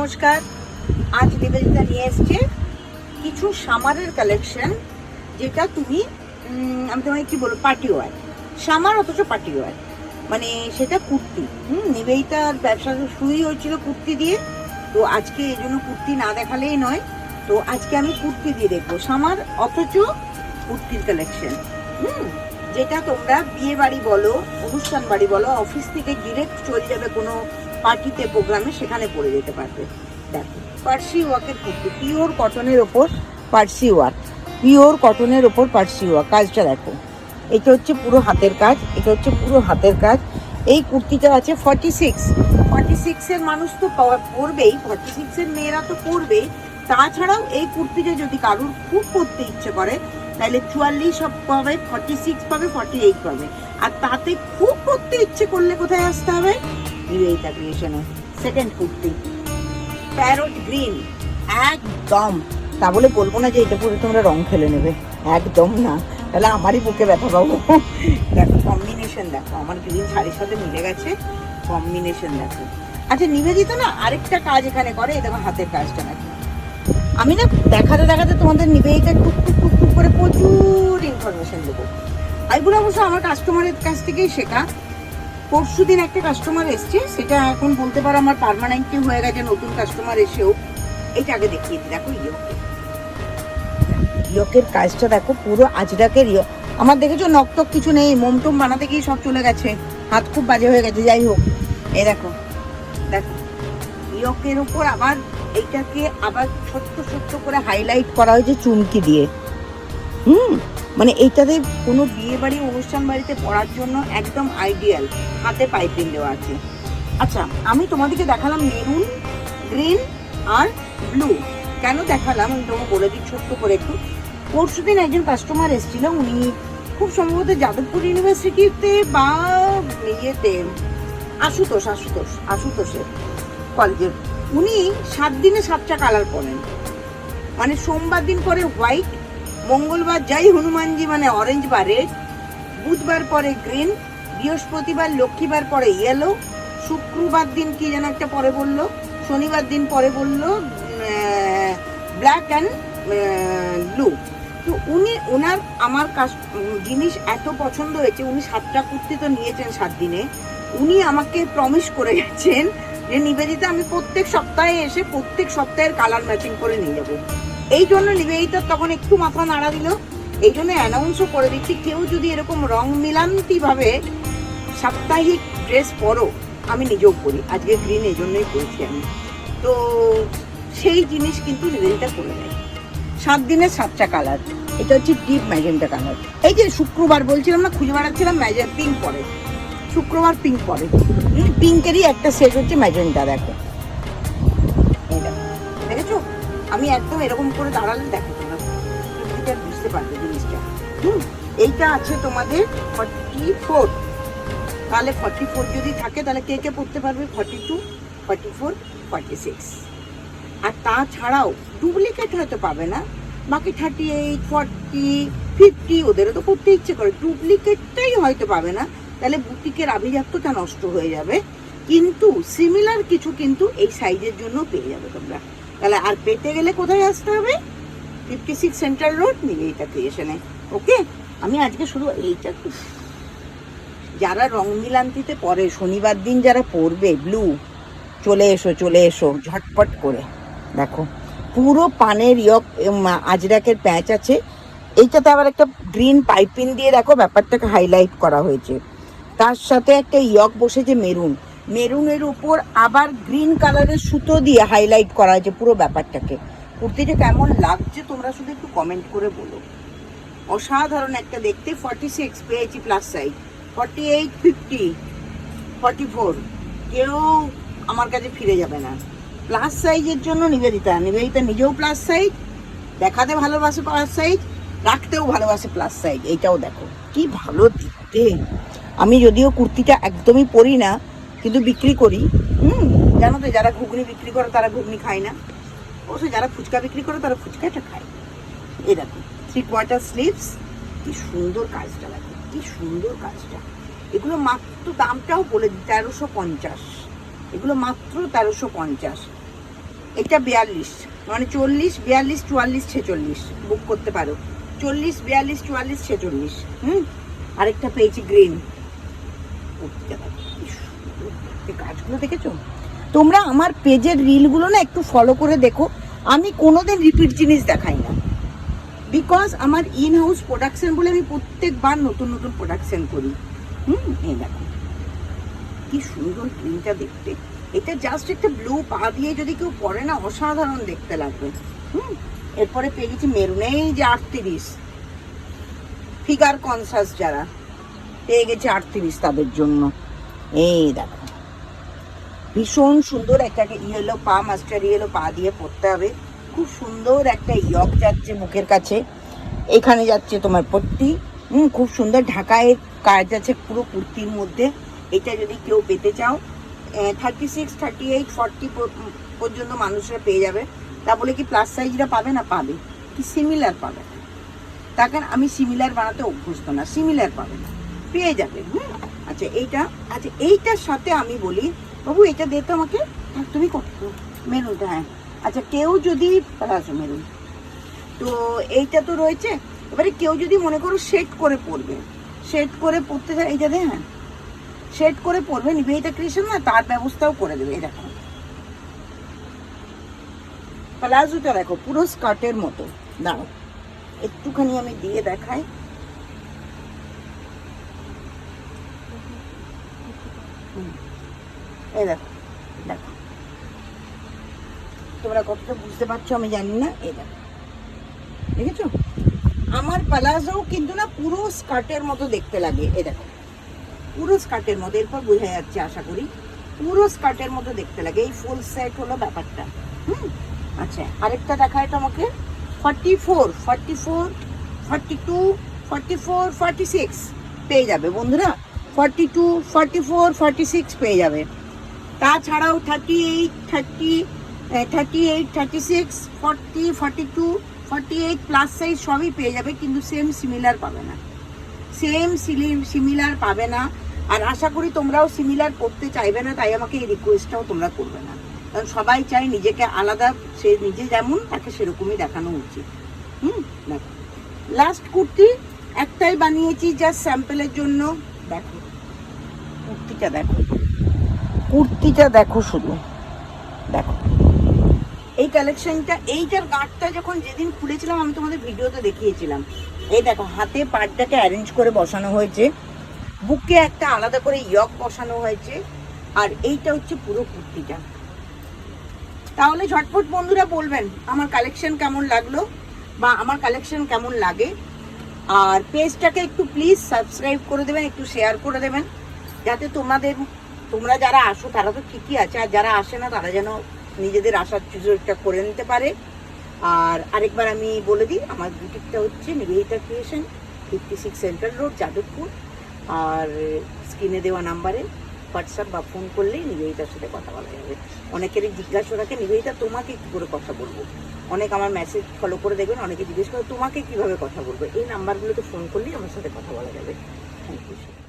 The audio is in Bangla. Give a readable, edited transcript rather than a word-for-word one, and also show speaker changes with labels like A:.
A: নমস্কার। আজ নিবেদিতা নিয়ে এসছে কিছু সামারের কালেকশন, যেটা তুমি আমি তোমায় কি বলবো, পার্টি ওয়ার সামার, অথচ পার্টি ওয়ার, মানে সেটা কুর্তি। নিবেদিতার ব্যবসা শুরুই হয়েছিল কুর্তি দিয়ে, তো আজকে এই জন্য কুর্তি না দেখালেই নয়। তো আজকে আমি কুর্তি দিয়ে দেখবো সামার, অথচ কুর্তির কালেকশন। যেটা তোমরা বিয়ে বাড়ি বলো, অনুষ্ঠান বাড়ি বলো, অফিস থেকে ডিরেক্ট চলে যাবে কোনো পার্টিতে, প্রোগ্রামে, সেখানে পরে যেতে পারবে। দেখো, পার্সি ওয়ার্কের কুর্তি, পিওর কটনের ওপর পার্সি ওয়ার্ক, পিওর কটনের ওপর পার্সি ওয়ার্ক। কাজটা দেখো, এটা হচ্ছে পুরো হাতের কাজ, এটা হচ্ছে পুরো হাতের কাজ। এই কুর্তিটা আছে 46 এর মানুষ তো পরবেই, 46 এর মেয়েরা তো পরবেই। তাছাড়াও এই কুর্তিটা যদি কারুর খুব পরতে ইচ্ছে করে, তাহলে 44 সব পাবে, 46 পাবে, 48 পাবে। আর তাতে খুব পরতে ইচ্ছে করলে কোথায় আসতে হবে? নিবেদিতা ক্রিয়েশনে। সেকেন্ড কুর্তি প্যারট গ্রিন, একদম, তা বলে বলবো না যে এটা পরে তোমরা রং খেলে নেবে, একদম না, তাহলে আমারই বুকে ব্যথা পাবো। দেখো কম্বিনেশন, দেখো আমার গ্রিন শাড়ির সাথে মিলে গেছে, কম্বিনেশন দেখো। আচ্ছা, নিবেদিতা না আরেকটা কাজ এখানে করে, এই দেখো হাতের কাজটা দেখো। আমি না দেখাতে দেখাতে তোমাদের নিবেদিতা টুকটুক টুকটুক করে প্রচুর ইনফরমেশন দেবো। এগুলো অবশ্য আমার কাস্টমারের কাছ থেকেই শেখা। পরশু দিন একটা কাস্টমার এসছে, সেটা এখন বলতে পারো আমার পার্মানেন্টলি হয়ে গেছে, নতুন কাস্টমার এসেও। এইটা আগে দেখিয়ে দিই, দেখো ইয়কের কাজটা দেখো, পুরো আজরাকের ইয়ক। আমার দেখেছো নকটক কিছু নেই, মোমটোম বানাতে গিয়ে সব চলে গেছে, হাত খুব বাজে হয়ে গেছে। যাই হোক, এই দেখো দেখো ইয়কের উপর আবার এইটাকে আবার ছোট্ট ছোট্ট করে হাইলাইট করা হয়েছে চুমকি দিয়ে। মানে এইটাতে কোনো বিয়ে বাড়ি, অনুষ্ঠান বাড়িতে পরার জন্য একদম আইডিয়াল। হাতে পাইপিং দেওয়া আছে। আচ্ছা, আমি তোমাদেরকে দেখালাম মেরুন, গ্রিন আর ব্লু। কেন দেখালাম আমি তোমাকে বলে দিই ছোট্ট করে একটু। পরশু দিন একজন কাস্টমার এসেছিল, উনি খুব সম্ভবত যাদবপুর ইউনিভার্সিটিতে বা ইয়েতে আশুতোষের কলেজের। উনি 7 দিনে 7টা কালার পরেন, মানে সোমবার দিন পরে হোয়াইট, মঙ্গলবার যাই হনুমানজি মানে অরেঞ্জ বা রেড, বুধবার পরে গ্রিন, বৃহস্পতিবার লক্ষ্মীবার পরে ইয়েলো, শুক্রবার দিন কি যেন একটা পরে বললো, শনিবার দিন পরে বললো ব্ল্যাক অ্যান্ড ব্লু। তো ওনার আমার জিনিস এত পছন্দ হয়েছে, উনি 7টা কুর্তি তো নিয়েছেন 7 দিনে। উনি আমাকে প্রমিস করে গেছেন যে নিবেদিতা, আমি প্রত্যেক সপ্তাহে এসে প্রত্যেক সপ্তাহের কালার ম্যাচিং করে নিয়ে যাবো। এই জন্য নিবেদিতা তখন একটু মাথা নাড়া দিল। এই জন্য অ্যানাউন্সও করে দিচ্ছি, কেউ যদি এরকম রং মিলান্তি ভাবে সাপ্তাহিক ড্রেস পরো, আমি নিজেও পরি, আজকে গ্রিন এই জন্যই পরেছি আমি, তো সেই জিনিস কিন্তু নিবেদিতা করে দেয়। 7 দিনের 7টা কালার। এটা হচ্ছে ডিপ ম্যাজেন্টা কালার। এই যে শুক্রবার বলছিলাম না, খুঁজে বেড়াচ্ছিলাম পিঙ্ক পরে, শুক্রবার পিঙ্ক পরে, পিঙ্কেরই একটা সেট হচ্ছে ম্যাজেন্টা। দেখো দেখেছো, আমি একদম এরকম করে দাঁড়ালে দেখো তোমরা বুঝতে পারবে জিনিসটা। এইটা আছে তোমাদের 44, তাহলে 44 যদি থাকে তাহলে কে কে পড়তে পারবে? 42, 44, 46। আর তাছাড়াও ডুপ্লিকেট হয়তো পাবে না, বাকি 38, 40, 50 ওদেরও তো করতে ইচ্ছে করে, ডুপ্লিকেটটাই হয়তো পাবে না, তাহলে বুটিকের আভিজাত্যটা নষ্ট হয়ে যাবে। কিন্তু সিমিলার কিছু কিন্তু এই সাইজের জন্য পেয়ে যাবে তোমরা। তাহলে আর পেতে গেলে কোথায় আসতে হবে? 56 সেন্ট্রাল রোড, নিবেদিতা ক্রিয়েশনে। ওকে, আমি আজকে শুধু এইটা, যারা রং মিলান্তিতে পরে শনিবার দিন যারা পরবে ব্লু, চলে এসো ঝটপট করে। দেখো পুরো পানের ইয়ক, আজরাকের প্যাঁচ আছে। এইটাতে আবার একটা গ্রিন পাইপিং দিয়ে দেখো ব্যাপারটাকে হাইলাইট করা হয়েছে। তার সাথে একটা ইয়ক বসেছে মেরুনের উপর আবার গ্রিন কালারের সুতো দিয়ে হাইলাইট করা হয়েছে পুরো ব্যাপারটাকে। কুর্তিটা কেমন লাগছে তোমরা শুধু একটু কমেন্ট করে বলো। অসাধারণ একটা দেখতে। 46 পেয়েছি প্লাস সাইজ, 48, 50, 44, কেউ আমার কাছে ফিরে যাবে না। প্লাস সাইজের জন্য নিবেদিতা নিজেও প্লাস সাইজ, দেখাতে ভালোবাসে প্লাস সাইজ, রাখতেও ভালোবাসে প্লাস সাইজ। এইটাও দেখো কি ভালো দেখতে। আমি যদিও কুর্তিটা একদমই পরি না, কিন্তু বিক্রি করি। জানো তো, যারা ঘুগনি বিক্রি করে তারা ঘুগনি খায় না, অবশ্য যারা ফুচকা বিক্রি করে তারা ফুচকাটা খায়। এই দেখো 3/4 স্লিভস, কি সুন্দর কাজটা, দেখো কি সুন্দর কাজটা। এগুলো মাত্র, দামটাও বলে দিই, 1350। এগুলো মাত্র 1350। এটা 42, মানে 40, 42, 44, 46 বুক করতে পারো। 40, 42, 44, 46। আরেকটা পেয়েছি গ্রিন। কাজগুলো দেখেছো? তোমরা আমার পেজের রিলগুলো না একটু ফলো করে দেখো। আমি কোনোদিন রিপিট জিনিস দেখাই না, বিকজ আমার ইন হাউস প্রোডাকশন বলে আমি প্রত্যেকবার নতুন নতুন প্রোডাকশন করি। এই দেখো কি সুন্দর প্রিন্টটা দেখতে। এটা জাস্ট একটা ব্লু পা দিয়ে যদি কেউ পরে না, অসাধারণ দেখতে লাগবে। এরপরে পেয়ে গেছি মেরুন, এই যে 38, ফিগার কনসাস যারা, পেয়ে গেছে 38 তাদের জন্য। এই দেখো ভীষণ সুন্দর একটা ইয়েলো পা, মাস্টার ইয়েলো পা দিয়ে পরতে হবে। খুব সুন্দর একটা ইয়ক যাচ্ছে মুখের কাছে, এখানে যাচ্ছে তোমার পট্টি। খুব সুন্দর ঢাকায় কাজ আছে পুরো কুর্তির মধ্যে। এটা যদি কেউ পেতে চাও 36, 38, 40 পর্যন্ত মানুষরা পেয়ে যাবে। তা বলে কি প্লাস সাইজরা পাবে না? পাবে, কি সিমিলার পাবে। তার কারণ আমি সিমিলার বানাতে অভ্যস্ত না, সিমিলার পাবে না, পেয়ে যাবে। আচ্ছা এইটার সাথে আমি বলি বাবু এটা দে তো আমাকে, তুমি কত মেরুনটা? হ্যাঁ আচ্ছা, কেউ যদি মেরুন, তো এইটা তো রয়েছে। এবারে কেউ যদি মনে করো সেট করে পরবে, সেট করে পরতে চায়, এইটা দে। হ্যাঁ সেট করে পরবে, নিবেদিতা ক্রিয়েশন না তার ব্যবস্থাও করে দেবে। দেখো প্লাজোটা দেখো পুরো স্কার্টের মতো। দাঁড়ো একটুখানি আমি দিয়ে দেখাই। এই দেখো দেখো, তোমরা কতটা বুঝতে পারছো আমি জানি না। এই দেখো দেখেছো, আমার প্লাজো কিন্তু না পুরো স্কার্টের মতো দেখতে লাগে। এই দেখো পুরো স্কার্টের মতো, এরপর বোঝা যাচ্ছে আশা করি, পুরো স্কার্টের মতো দেখতে লাগে। এই ফুল সেট হলো ব্যাপারটা। আচ্ছা আরেকটা দেখায় তোমাকে 44, 44, 42, 44, 46 পেয়ে যাবে বন্ধুরা। 42, 44, 46 পেয়ে যাবে। তাছাড়াও 38, 36, 40, 42, 48 প্লাস সাইজ সবই পেয়ে যাবে, কিন্তু সেম সিমিলার পাবে না, সেম সিমিলার পাবে না। আর আশা করি তোমরাও সিমিলার করতে চাইবে না, তাই আমাকে এই রিকোয়েস্টটাও তোমরা করবে না, কারণ সবাই চায় নিজেকে আলাদা, সে নিজে যেমন তাকে সেরকমই দেখানো উচিত। দেখো লাস্ট কুর্তি একটাই বানিয়েছি জাস্ট স্যাম্পলের জন্য। দেখো কুর্তিটা দেখো, কুর্তিটা দেখো শুধু দেখো। এই কালেকশনটা, এইটার গাঁটটা যখন যেদিন খুলেছিলাম আমি তোমাদের ভিডিওতে দেখিয়েছিলাম। এই দেখো হাতে পাটটাকে অ্যারেঞ্জ করে বসানো হয়েছে, বুকে একটা আলাদা করে ইয়ক বসানো হয়েছে, আর এইটা হচ্ছে পুরো কুর্তিটা। তাহলে ঝটপট বন্ধুরা বলবেন আমার কালেকশন কেমন লাগলো বা আমার কালেকশন কেমন লাগে। আর পেজটাকে একটু প্লিজ সাবস্ক্রাইব করে দেবেন, একটু শেয়ার করে দেবেন, যাতে তোমরা যারা আসো তারা তো ঠিকই আছে, আর যারা আসে না তারা যেন নিজেদের আসার সুযোগটা করে নিতে পারে। আর আরেকবার আমি বলে দিই, আমার বুটিকটা হচ্ছে Nivedita creation, 56 central road, Jadavpur. আর স্ক্রিনে দেওয়া নাম্বারে হোয়াটসঅ্যাপ বা ফোন করলেই নিবেদিতার সাথে কথা বলা যাবে। অনেকেরই জিজ্ঞাসা রাখে নিবেদিতা তোমাকে কী করে কথা বলবো, অনেক আমার মেসেজ ফলো করে দেখবেন, অনেকে জিজ্ঞেস করে তোমাকে কীভাবে কথা বলবো। এই নাম্বারগুলোতে ফোন করলেই আমার সাথে কথা বলা যাবে। Thank you.